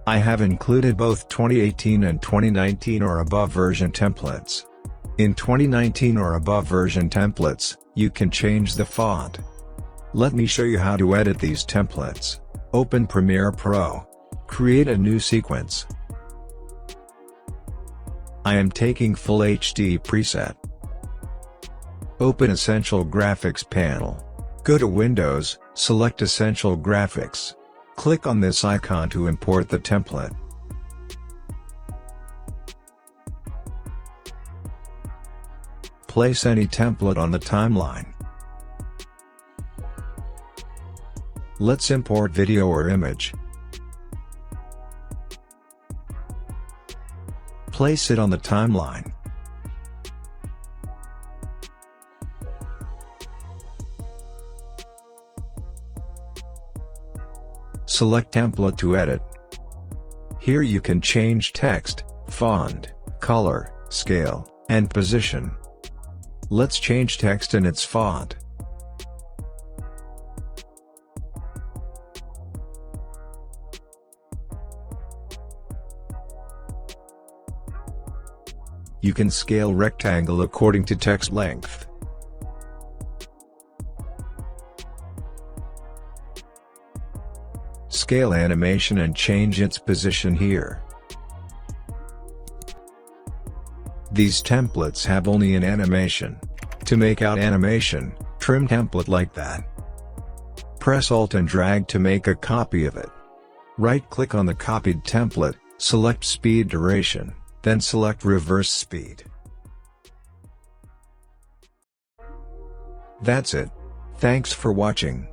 I have included both 2018 and 2019 or above version templates. In 2019 or above version templates, you can change the font. Let me show you how to edit these templates. Open Premiere Pro. Create a new sequence. I am taking Full HD preset. Open Essential Graphics panel. Go to Windows, select Essential Graphics. Click on this icon to import the template. Place any template on the timeline. Let's import video or image. Place it on the timeline. Select Template to edit. Here you can change text, font, color, scale, and position. Let's change text and its font. You can scale rectangle according to text length. Scale animation and change its position here. These templates have only an animation. To make out animation, trim template like that. Press Alt and drag to make a copy of it. Right-click on the copied template, select Speed Duration, then select Reverse Speed. That's it. Thanks for watching.